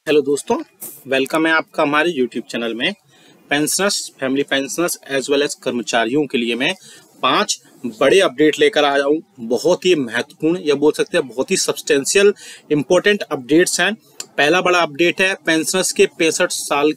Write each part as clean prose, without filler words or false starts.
Hello दोस्तों, welcome है आपका हमारे यूट्यूब चैनल में। Pensioners, family pensioners as well as कर्मचारियों के लिए मैं 5 बड़े अपडेट लेकर आया हूँ। बहुत ही महत्वपूर्ण या बोल सकते हैं बहुत ही सब्सटेंशियल इंपॉर्टेंट अपडेट्स हैं। पहला बड़ा अपडेट है पेंशनर्स के 65 साल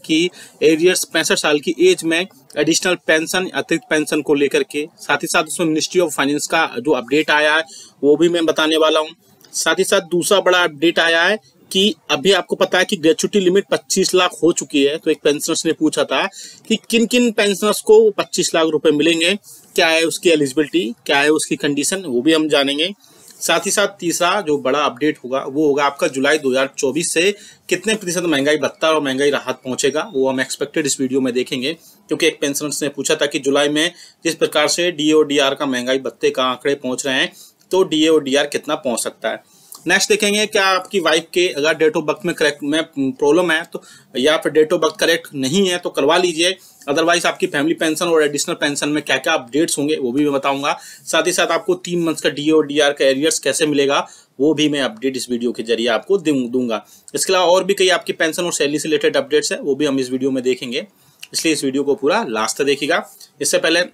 की एज में एडिशनल पेंशन, अतिरिक्त पेंशन को लेकर के। साथ ही साथ उसमें मिनिस्ट्री ऑफ फाइनेंस का जो अपडेट आया है वो भी मैं बताने वाला हूँ। साथ ही साथ दूसरा बड़ा अपडेट आया है कि अभी आपको पता है कि ग्रेच्युटी लिमिट 25 लाख हो चुकी है। तो एक पेंशनर्स ने पूछा था कि किन किन पेंशनर्स को 25 लाख रुपए मिलेंगे, क्या है उसकी एलिजिबिलिटी, क्या है उसकी कंडीशन, वो भी हम जानेंगे। साथ ही साथ तीसरा जो बड़ा अपडेट होगा वो होगा आपका जुलाई 2024 से कितने प्रतिशत महंगाई भत्ता और महंगाई राहत पहुंचेगा, वो हम एक्सपेक्टेड इस वीडियो में देखेंगे। क्योंकि एक पेंशनर्स ने पूछा था कि जुलाई में जिस प्रकार से डीए और डीआर का महंगाई भत्ते का आंकड़े पहुंच रहे हैं तो डीए और डीआर कितना पहुंच सकता है। नेक्स्ट देखेंगे क्या आपकी वाइफ के अगर डेट ऑफ बर्थ में करेक्ट में प्रॉब्लम है तो या फिर डेट ऑफ बर्थ करेक्ट नहीं है तो करवा लीजिए। अदरवाइज आपकी फैमिली पेंशन और एडिशनल पेंशन में क्या क्या अपडेट्स होंगे वो भी मैं बताऊंगा। साथ ही साथ आपको 3 मंथ्स का डीए और डीआर का एरियर्स कैसे मिलेगा वो भी मैं अपडेट इस वीडियो के जरिए आपको दूंगा। इसके अलावा और भी कई आपकी पेंशन और सैलरी से रिलेटेड अपडेट्स है वो भी हम इस वीडियो में देखेंगे, इसलिए इस वीडियो को पूरा लास्ट तक देखिएगा। इससे पहले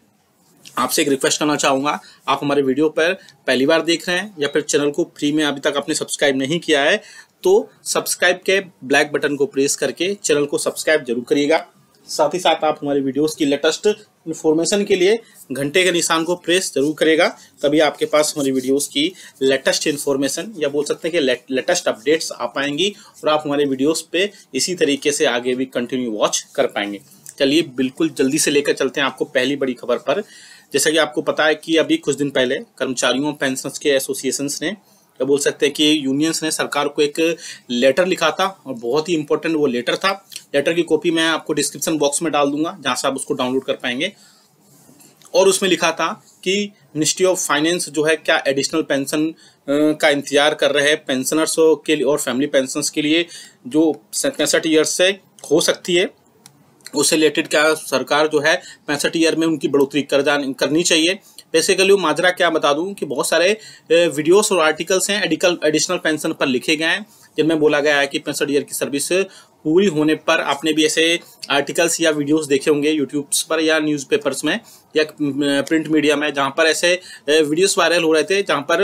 आपसे एक रिक्वेस्ट करना चाहूंगा, आप हमारे वीडियो पर पहली बार देख रहे हैं या फिर चैनल को फ्री में अभी तक आपने सब्सक्राइब नहीं किया है तो सब्सक्राइब के ब्लैक बटन को प्रेस करके चैनल को सब्सक्राइब जरूर करिएगा। साथ ही साथ आप हमारे वीडियोस की लेटेस्ट इन्फॉर्मेशन के लिए घंटे के निशान को प्रेस जरूर करेगा, तभी आपके पास हमारी वीडियोस की लेटेस्ट इन्फॉर्मेशन या बोल सकते हैं कि लेटेस्ट अपडेट्स आ पाएंगी और आप हमारे वीडियोस पे इसी तरीके से आगे भी कंटिन्यू वॉच कर पाएंगे। चलिए बिल्कुल जल्दी से लेकर चलते हैं आपको पहली बड़ी खबर पर। जैसा कि आपको पता है कि अभी कुछ दिन पहले कर्मचारियों पेंशनर्स के एसोसिएशंस ने या बोल सकते हैं कि यूनियंस ने सरकार को एक लेटर लिखा था और बहुत ही इंपॉर्टेंट वो लेटर था। लेटर की कॉपी मैं आपको डिस्क्रिप्शन बॉक्स में डाल दूंगा जहां से आप उसको डाउनलोड कर पाएंगे। और उसमें लिखा था कि मिनिस्ट्री ऑफ फाइनेंस जो है क्या एडिशनल पेंशन का इंतजार कर रहे हैं पेंशनर्स के लिए और फैमिली पेंशनर्स के लिए जो 65 ईयर्स से हो सकती है, उससे रिलेटेड क्या सरकार जो है 65 ईयर में उनकी बढ़ोतरी करनी चाहिए। बेसिकली माजरा क्या बता दूं कि बहुत सारे वीडियोस और आर्टिकल्स हैं एडिशनल पेंशन पर लिखे गए हैं जिनमें बोला गया है कि 65 ईयर की सर्विस पूरी होने पर, आपने भी ऐसे आर्टिकल्स या वीडियोस देखे होंगे यूट्यूब पर या न्यूज़पेपर्स में या प्रिंट मीडिया में, जहां पर ऐसे वीडियोस वायरल हो रहे थे जहां पर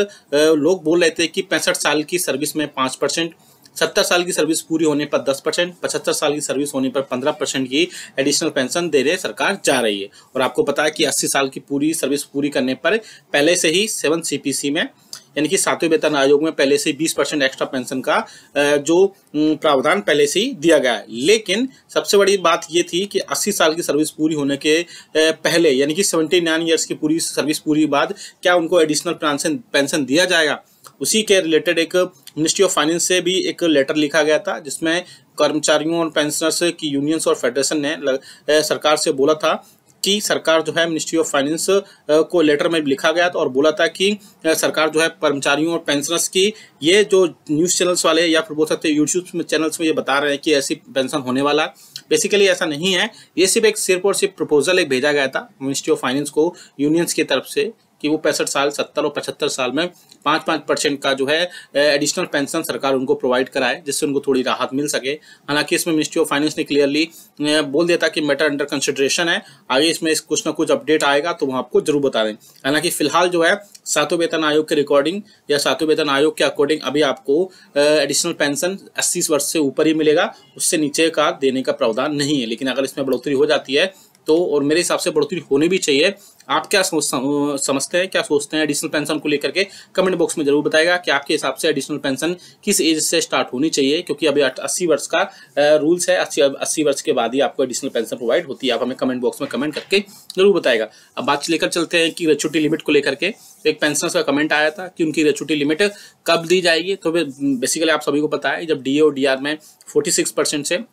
लोग बोल रहे थे कि 65 साल की सर्विस में 5%, 70 साल की सर्विस पूरी होने पर 10%, 75 साल की सर्विस होने पर 15% की एडिशनल पेंशन देने सरकार जा रही है। और आपको पता है कि 80 साल की पूरी सर्विस पूरी करने पर पहले से ही 7 CPC में यानी कि 7वें वेतन आयोग में पहले से 20% एक्स्ट्रा पेंशन का जो प्रावधान पहले से ही दिया गया है। लेकिन सबसे बड़ी बात ये थी कि 80 साल की सर्विस पूरी होने के पहले यानी कि 79 ईयर्स की पूरी सर्विस पूरी बाद क्या उनको एडिशनल पेंशन दिया जाएगा। उसी के रिलेटेड एक मिनिस्ट्री ऑफ फाइनेंस से भी एक लेटर लिखा गया था जिसमें कर्मचारियों और पेंशनर्स की यूनियंस और फेडरेशन ने सरकार से बोला था कि सरकार जो है मिनिस्ट्री ऑफ फाइनेंस को लेटर में लिखा गया था और बोला था कि सरकार जो है कर्मचारियों और पेंशनर्स की ये जो न्यूज़ चैनल्स वाले या फिर बोल सकते हैं यूट्यूब चैनल्स में ये बता रहे हैं कि ऐसी पेंशन होने वाला है, बेसिकली ऐसा नहीं है। ये सिर्फ और सिर्फ प्रपोजल एक भेजा गया था मिनिस्ट्री ऑफ फाइनेंस को यूनियंस की तरफ से कि वो 65 साल, 70 और 75 साल में 5% का जो है एडिशनल पेंशन सरकार उनको प्रोवाइड कराए जिससे उनको थोड़ी राहत मिल सके। हालांकि इसमें मिनिस्ट्री ऑफ फाइनेंस ने क्लियरली बोल दिया था कि मैटर अंडर कंसिडरेशन है, आगे इसमें कुछ ना कुछ अपडेट आएगा तो हम आपको जरूर बता दें। हालांकि फिलहाल जो है 7वें वेतन आयोग के रिकॉर्डिंग या 7वें वेतन आयोग के अकॉर्डिंग अभी आपको एडिशनल पेंशन 80 वर्ष से ऊपर ही मिलेगा, उससे नीचे का देने का प्रावधान नहीं है। लेकिन अगर इसमें बढ़ोतरी हो जाती है तो, और मेरे हिसाब से बढ़ोतरी होनी भी चाहिए। आप क्या समझते हैं, क्या सोचते हैं एडिशनल पेंशन को लेकर के कमेंट बॉक्स में जरूर बताएगा कि आपके हिसाब से एडिशनल पेंशन किस एज से स्टार्ट होनी चाहिए, क्योंकि अभी 80 वर्ष का रूल्स है। 80 वर्ष के बाद ही आपको एडिशनल पेंशन प्रोवाइड होती है। आप हमें कमेंट बॉक्स में कमेंट करके जरूर बताएगा। अब बात लेकर चलते हैं कि ग्रेच्युटी लिमिट को लेकर के। एक पेंशनर्स का कमेंट आया था कि उनकी ग्रेच्युटी लिमिट कब दी जाएगी। तो बेसिकली आप सभी को पता है जब डीए और डीआर में 46% से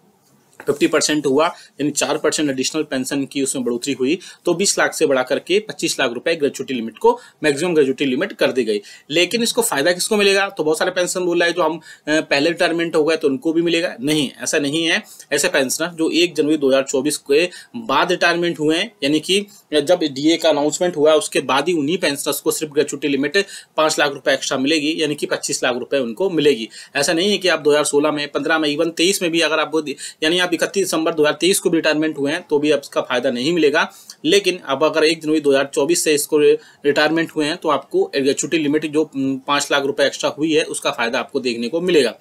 50% हुआ, यानी 4% एडिशनल पेंशन की उसमें बढ़ोतरी हुई, तो 20 लाख से बढ़ा करके 25 लाख रुपए ग्रेजुटी लिमिट को मैक्सिमम ग्रेजुटी लिमिट कर दी गई। लेकिन इसको फायदा किसको मिलेगा? तो बहुत सारे पेंशन बोल रहा है जो हम पहले रिटायरमेंट हो गए तो उनको भी मिलेगा। नहीं, ऐसा नहीं है। ऐसे पेंशनर जो 1 जनवरी 2024 के बाद रिटायरमेंट हुए हैं, यानी कि जब डीए का अनाउंसमेंट हुआ उसके बाद ही उन्हीं पेंशनर्स को सिर्फ ग्रेजुटी लिमिट 5 लाख रुपए एक्स्ट्रा मिलेगी, यानी कि 25 लाख रुपए उनको मिलेगी। ऐसा नहीं है कि आप 2016 में, 15 में, इवन 23 में भी अगर आप, यानी आप 31 दिसंबर 2023 को भी रिटायरमेंट हुए हैं तो भी आपका फायदा नहीं मिलेगा। लेकिन अब अगर 1 जनवरी 2024 से इसको रिटायरमेंट हुए हैं तो आपको ग्रेजुटी लिमिट जो 5 लाख रुपए एक्स्ट्रा हुई है उसका फायदा आपको देखने को मिलेगा।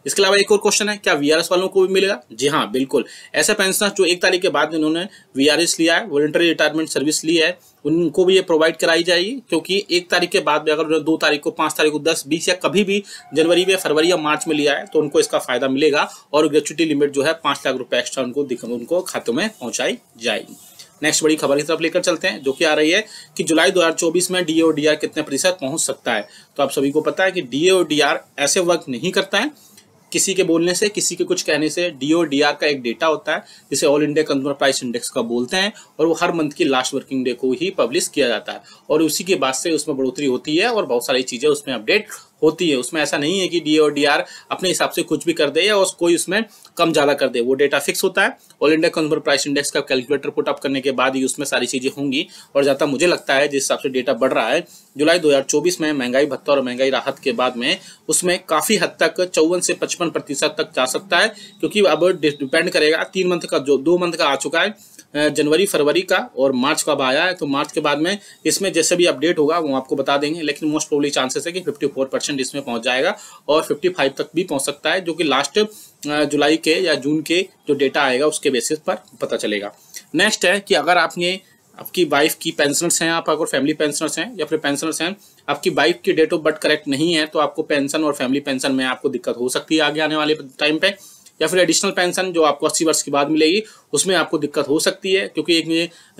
इसके अलावा एक और क्वेश्चन है, क्या वीआरएस वालों को भी मिलेगा? जी हाँ, बिल्कुल। ऐसे पेंशनर जो 1 तारीख के बाद इन्होंने वीआरएस लिया है, वॉलंटरी रिटायरमेंट सर्विस ली है, उनको भी ये प्रोवाइड कराई जाएगी, क्योंकि 1 तारीख के बाद भी अगर 2 तारीख को, 5 तारीख को, 10, 20 या कभी भी जनवरी में, फरवरी या मार्च में लिया है तो उनको इसका फायदा मिलेगा और ग्रेजुटी लिमिट जो है 5 लाख रुपए एक्स्ट्रा उनको खातों में पहुंचाई जाएगी। नेक्स्ट बड़ी खबर की तरफ लेकर चलते हैं, जो कि आ रही है कि जुलाई 2024 में डीए और डीआर कितने प्रतिशत पहुंच सकता है। तो आप सभी को पता है कि डीए और डीआर ऐसे वर्क नहीं करता है किसी के बोलने से, किसी के कुछ कहने से। डीए और डीआर का एक डेटा होता है जिसे all India consumer price index का बोलते हैं, और वो हर मंथ की लास्ट वर्किंग डे को ही पब्लिश किया जाता है, और उसी के बाद से उसमें बढ़ोतरी होती है और बहुत सारी चीजें उसमें अपडेट होती है। उसमें ऐसा नहीं है कि डीए और डीआर अपने हिसाब से कुछ भी कर दे या कोई उसमें कम ज्यादा कर दे। वो डेटा फिक्स होता है। All India consumer price index का कैलकुलेटर पुट अप करने के बाद ही उसमें सारी चीजें होंगी। और जहाँ तक मुझे लगता है जिस हिसाब से डेटा बढ़ रहा है, जुलाई 2024 में महंगाई भत्ता और महंगाई राहत के बाद में उसमें काफी हद तक 54 से 55% तक जा सकता है, क्योंकि अब डिपेंड करेगा 3 मंथ का, जो 2 मंथ का आ चुका है, जनवरी, फरवरी का, और मार्च का अब आया है। तो मार्च के बाद में इसमें जैसे भी अपडेट होगा वो आपको बता देंगे, लेकिन मोस्ट प्रोबेबली चांसेस है कि 54% इसमें पहुंच जाएगा और 55 तक भी पहुंच सकता है, जो कि लास्ट जुलाई के या जून के जो डेटा आएगा उसके बेसिस पर पता चलेगा। नेक्स्ट है कि अगर आपकी वाइफ की पेंशनर्स हैं, आप अगर फैमिली पेंशनर्स हैं या फिर पेंशनर्स हैं, आपकी वाइफ की डेट ऑफ बर्थ करेक्ट नहीं है तो आपको पेंशन और फैमिली पेंशन में आपको दिक्कत हो सकती है आगे आने वाले टाइम पे। या फिर एडिशनल पेंशन जो आपको 80 वर्ष के बाद मिलेगी उसमें आपको दिक्कत हो सकती है, क्योंकि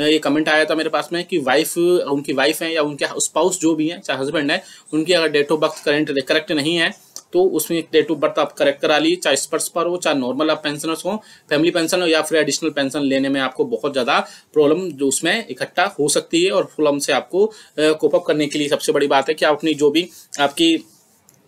ये कमेंट आया था मेरे पास में कि उनकी वाइफ है या उनके स्पाउस जो भी है, चाहे हस्बैंड है, उनकी अगर डेट ऑफ बर्थ करेक्ट नहीं है तो उसमें एक डेट ऑफ बर्थ आप करेक्ट करा लीजिए, चाहे स्पर्श पर हो, चाहे नॉर्मल आप पेंशनर्स हो, फैमिली पेंशन हो या फिर एडिशनल पेंशन लेने में आपको बहुत ज्यादा प्रॉब्लम जो उसमें इकट्ठा हो सकती है। और प्रॉब्लम से आपको कोप अप करने के लिए सबसे बड़ी बात है कि आप अपनी जो भी आपकी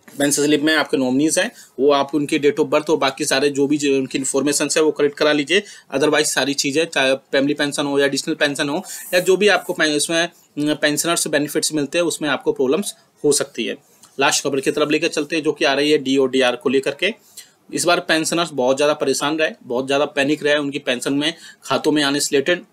पेंशन स्लिप में आपके नॉमिनीज हैं वो आप उनकी डेट ऑफ बर्थ और बाकी सारे जो भी उनकी इन्फॉर्मेशन है वो करेक्ट करा लीजिए। अदरवाइज सारी चीजें, चाहे फैमिली पेंशन हो या एडिशनल पेंशन हो या जो भी आपको उसमें पेंशनर्स बेनिफिट्स मिलते हैं उसमें आपको प्रॉब्लम्स हो सकती है। लास्ट खबर की तरफ लेकर चलते हैं, जो कि आ रही है डी और डीआर को लेकर के। इस बार पेंशनर्स बहुत ज्यादा परेशान रहे, बहुत ज्यादा पैनिक रहे उनकी पेंशन में खातों में आने से रिलेटेड।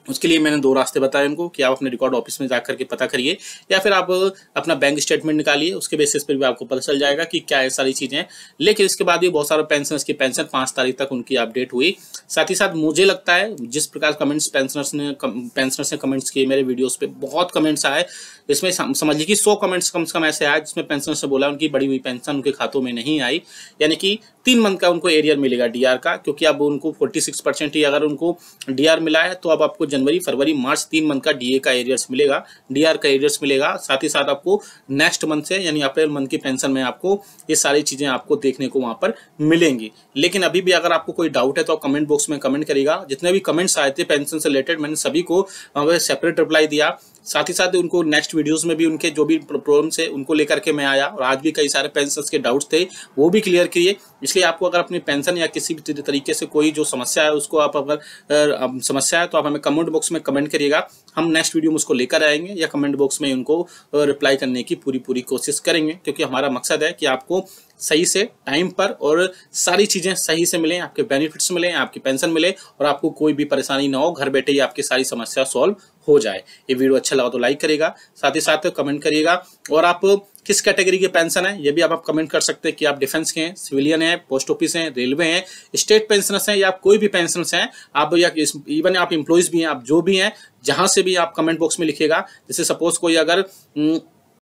उसके लिए मैंने 2 रास्ते बताए उनको कि आप अपने रिकॉर्ड ऑफिस में जाकर के पता करिए या फिर आप अपना बैंक स्टेटमेंट निकालिए, उसके बेसिस पर भी आपको पता चल जाएगा कि क्या है सारी चीजें। लेकिन इसके बाद भी बहुत सारे पेंशनर्स की पेंशन 5 तारीख तक उनकी अपडेट हुई। साथ ही साथ मुझे लगता है जिस प्रकार कमेंट्स पेंशनर्स ने कमेंट्स किए मेरे वीडियोस पे, बहुत कमेंट्स आए, इसमें समझिए कि 100 कमेंट्स कम से कम ऐसे आए जिसमें पेंशनर्स ने बोला उनकी बढ़ी हुई पेंशन उनके खातों में नहीं आई, यानी कि 3 मंथ का उनको एरियर मिलेगा डीआर का, क्योंकि अब उनको 46% ही अगर उनको डीआर मिला है तो अब आपको जनवरी, फरवरी, मार्च 3 मंथ का डीए का एरियर्स मिलेगा, डीआर का एरियर्स मिलेगा। साथ ही साथ आपको नेक्स्ट मंथ से यानी अप्रैल मंथ की पेंशन में आपको ये सारी चीजें आपको देखने को वहां पर मिलेंगी। लेकिन अभी भी अगर आपको कोई डाउट है तो आप कमेंट बॉक्स में कमेंट करिएगा। जितने भी कमेंट्स आए थे पेंशन से रिलेटेड मैंने सभी को सेपरेट रिप्लाई दिया। साथ ही साथ उनको नेक्स्ट वीडियोस में भी उनके जो भी प्रॉब्लम्स है उनको लेकर के मैं आया, और आज भी कई सारे पेंशनर्स के डाउट्स थे वो भी क्लियर किए। इसलिए आपको अगर अपनी पेंशन या किसी भी तरीके से कोई जो समस्या है उसको आप अगर समस्या है तो आप हमें कमेंट बॉक्स में कमेंट करिएगा, हम नेक्स्ट वीडियो में उसको लेकर आएंगे या कमेंट बॉक्स में उनको रिप्लाई करने की पूरी कोशिश करेंगे, क्योंकि हमारा मकसद है कि आपको सही से टाइम पर और सारी चीजें सही से मिलें, आपके बेनिफिट्स मिले, आपकी पेंशन मिले और आपको कोई भी परेशानी ना हो, घर बैठे ही आपकी सारी समस्या सॉल्व हो जाए। ये वीडियो अच्छा लगा तो लाइक करिएगा, साथ ही साथ कमेंट करिएगा, और आप किस कैटेगरी के पेंशन है ये भी आप कमेंट कर सकते हैं कि आप डिफेंस के हैं, सिविलियन हैं, पोस्ट ऑफिस हैं, रेलवे हैं, स्टेट पेंशनर्स हैं या कोई भी पेंशनर्स हैं आप, या इवन आप एम्प्लॉइज भी हैं, आप जो भी हैं जहां से भी आप कमेंट बॉक्स में लिखिएगा। जैसे सपोज कोई अगर